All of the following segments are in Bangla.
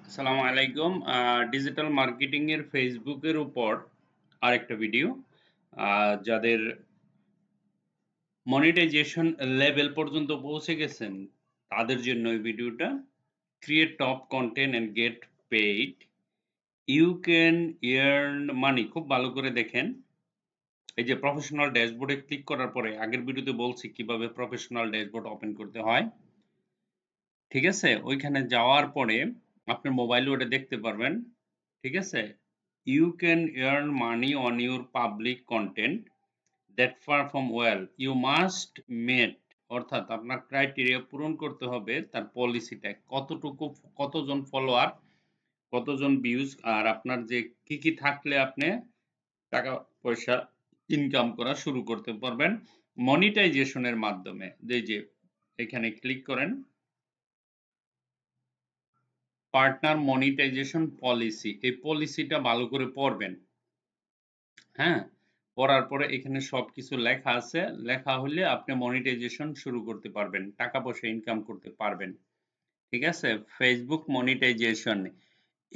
আসসালামু আলাইকুম। ডিজিটাল মার্কেটিং এর ফেসবুকের উপর আরেকটা ভিডিও। যাদের মনিটাইজেশন লেভেল পর্যন্ত পৌঁছে গেছেন তাদের জন্য এই ভিডিওটা। Create top content and get paid, you can earn money. খুব ভালো করে দেখেন। এই যে প্রফেশনাল ড্যাশবোর্ডে ক্লিক করার পরে আগের ভিডিওতে বলছি কিভাবে প্রফেশনাল ড্যাশবোর্ড ওপেন করতে হয়। ঠিক আছে, ওইখানে যাওয়ার পরে আপনার মোবাইলে ওটা দেখতে পারবেন। ঠিক আছে, you can earn money on your public content that perform well. You must meet, অর্থাৎ আপনার ক্রাইটেরিয়া পূরণ করতে হবে তার পলিসিটা কতটুকু, কতজন ফলোয়ার, কতজন ভিউজ, আর আপনার যে কি কি থাকলে আপনি টাকা পয়সা ইনকাম করা শুরু করতে পারবেন মনিটাইজেশনের মাধ্যমে। যে এখানে ক্লিক করেন, পার্টনার মনিটাইজেশন পলিসি, এই পলিসিটা ভালো করে পড়বেন। হ্যাঁ, পড়ার পরে এখানে সবকিছু লেখা আছে। লেখা হলে আপনি মনিটাইজেশন শুরু করতে পারবেন, টাকা পয়সা ইনকাম করতে পারবেন। ঠিক আছে, Facebook monetisation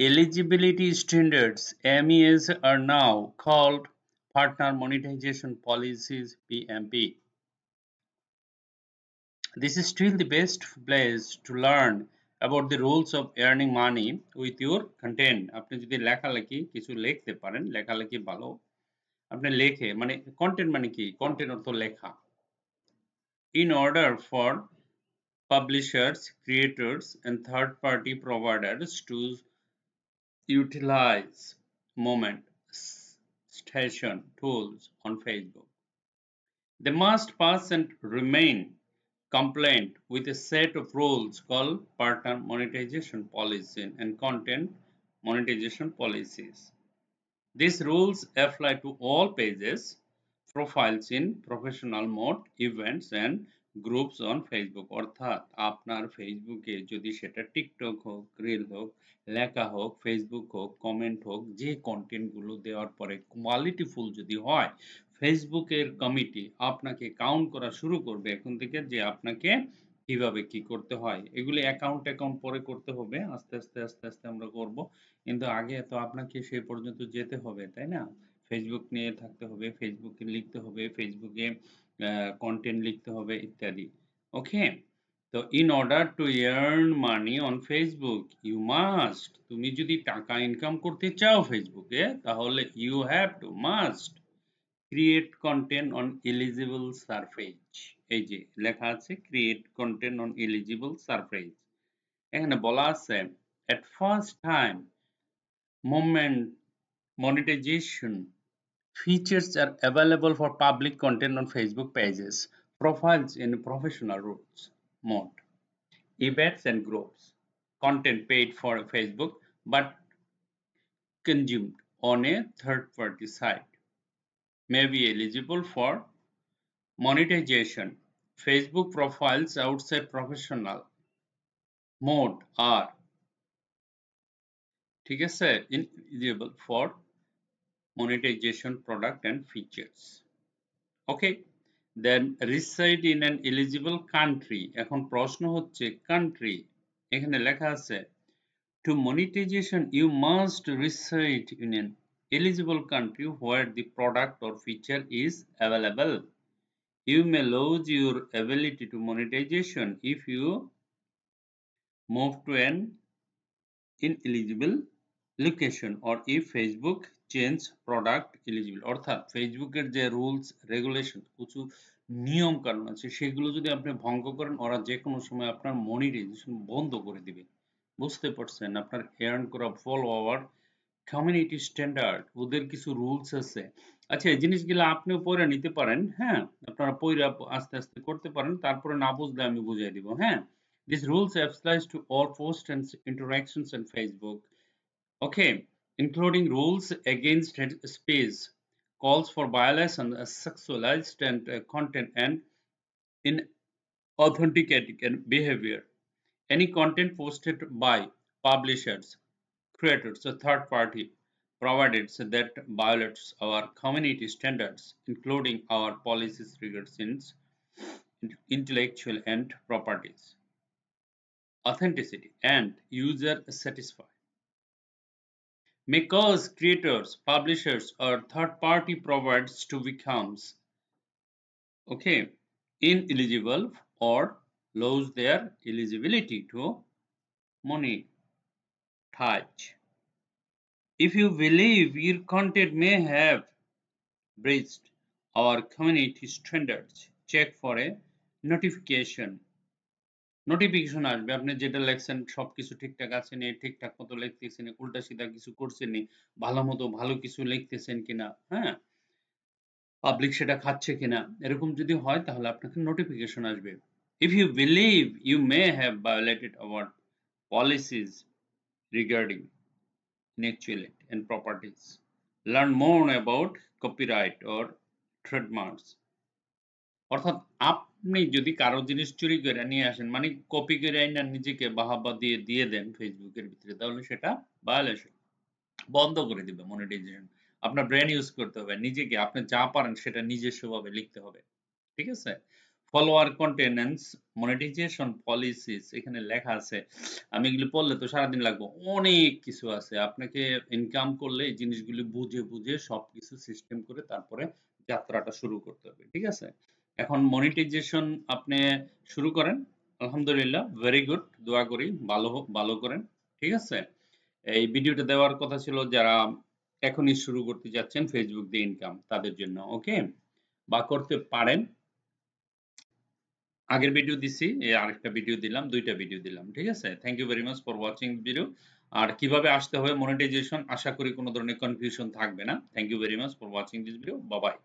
eligibility standards MES are now called partner monetization policies PMP. This is still the best place to learn about the rules of earning money with your content. আপনি যদি লেখালেখি কিছু লিখতে পারেন, লেখালেখি ভালো, আপনি লেখে মানে কন্টেন্ট মানে কি, কন্টেন্ট অর্থ লেখা। In order for publishers, creators and third party providers to utilize moment station tools on Facebook, they must pass and remain compliant with a set of rules called partner monetization policy and content monetization policies. These rules apply to all pages, profiles in professional mode, events and groups on Facebook. অর্থাৎ আপনার ফেসবুকে যদি সেটা টিকটক হোক, রিল হোক, লেখা হোক, ফেসবুক হোক, কমেন্ট হোক, যে কন্টেন্ট গুলো দেওয়ার পরে কোয়ালিটিফুল যদি হয়, ফেসবুকের কমিটি আপনাকে কাউন্ট করা শুরু করবে এখন থেকে, যে আপনাকে কিভাবে কি করতে হয়। এগুলি অ্যাকাউন্ট পরে করতে হবে, আস্তে আস্তে আস্তে আস্তে আমরা করব। কিন্তু আগে তো আপনাকে সেই পর্যন্ত যেতে হবে, তাই না? ফেসবুক নিয়ে থাকতে হবে, ফেসবুকে লিখতে হবে, ফেসবুকে কন্টেন্ট লিখতে হবে ইত্যাদি। ওকে, তো in order to earn money on Facebook you must, তুমি যদি টাকা ইনকাম করতে চাও ফেসবুকে, তাহলে you have to must create content on eligible surface. এই যে লেখা আছে create content on eligible surface, এখানে বলা আছে at first time moment monetization features are available for public content on Facebook pages, profiles in professional rules mode, events and groups. Content paid for Facebook but consumed on a third party site may be eligible for monetization. Facebook profiles outside professional mode are, ঠিক আছে, ineligible for monetization product and features. Okay, then reside in an eligible country. এখন প্রশ্ন হচ্ছে country, এখানে লেখা আছে to monetization you must reside in an eligible country where the product or feature is available. You may lose your ability to monetization if you move to an ineligible location or if Facebook change product eligible. অর্থাৎ ফেসবুকের যে রুলস রেগুলেশন, কিছু নিয়ম কানুন আছে, সেগুলো যদি আপনি ভঙ্গ করেন, ওরা যে কোনো সময় আপনার মনিটাইজেশন বন্ধ করে দিবে। বুঝতে পারছেন? আপনার এয়ার্ন করা ফলোয়ার, কমিউনিটি স্ট্যান্ডার্ড, ওদের কিছু রুলস আছে। আচ্ছা, এই জিনিসগুলো আপনিও পড়ে নিতে পারেন। হ্যাঁ, আপনারা পড়ে আস্তে আস্তে করতে পারেন, তারপরে না বুঝলে আমি বুঝিয়ে দিব। হ্যাঁ, these rules applies to all posts and interactions on Facebook. Okay, including rules against hate speech, calls for violence and sexualized and content and inauthenticated behavior. Any content posted by publishers, creators, or third party provided that violates our community standards, including our policies regarding intellectual and properties, authenticity, and user satisfied. may cause creators, publishers, or third-party providers to become okay ineligible or lose their eligibility to monetize. If you believe your content may have breached our community standards, check for a notification. Notification আসবে আপনি যেটা লেখছেন সবকিছু ঠিকঠাক আছে নি, ঠিকঠাক মতো লিখতেছেন, উল্টা সিধা কিছু করছেন নি, ভালো মতো ভালো কিছু লিখতেছেন কিনা, হ্যাঁ, পাবলিক সেটা খাচ্ছে কিনা, এরকম যদি হয় তাহলে আপনাকে নোটিফিকেশন আসবে। If you believe you may have violated our policies regarding intellectual and properties, learn more about copyright or trademarks. অর্থাৎ আপনি যদি কারো জিনিস চুরি করে নিয়ে আসেন মানে কপি করে আইনা নিজেকে বাহাবা দিয়ে দিয়ে দেন ফেসবুকের ভিতরে তাহলে সেটা ভায়োলেশন, বন্ধ করে দিবে মনিটাইজেশন। আপনার ব্রেন ইউজ করতে হবে, নিজেকে আপনি যা পারেন সেটা নিজস্বভাবে লিখতে হবে, ঠিক আছে? ফলোয়ার কন্টেনেন্স মনিটাইজেশন পলিসিস এখানে লেখা আছে, আমি এগুলো পড়লে তো সারাদিন লাগবে, অনেক কিছু আছে। আপনাকে ইনকাম করলে এই জিনিসগুলি বুঝে বুঝে সবকিছু সিস্টেম করে তারপরে যাত্রাটা শুরু করতে হবে, ঠিক আছে? এখন মনিটাইজেশন আপনি শুরু করেন, আলহামদুলিল্লাহ ভেরি গুড, দোয়া করি ভালো ভালো করেন, ঠিক আছে? এই ভিডিওটা দেওয়ার কথা ছিল যারা এখনই শুরু করতে যাচ্ছেন ফেসবুক দিয়ে ইনকাম তাদের জন্য, ওকে, বা করতে পারেন। আগের ভিডিও দিছি, আরেকটা ভিডিও দিলাম, দুইটা ভিডিও দিলাম, ঠিক আছে? Thank you very much for watching video. আর কিভাবে আসতে হবে মনিটাইজেশন আশা করি কোনো ধরনের কনফিউশন থাকবে না। Thank you very much for watching this video, bye by.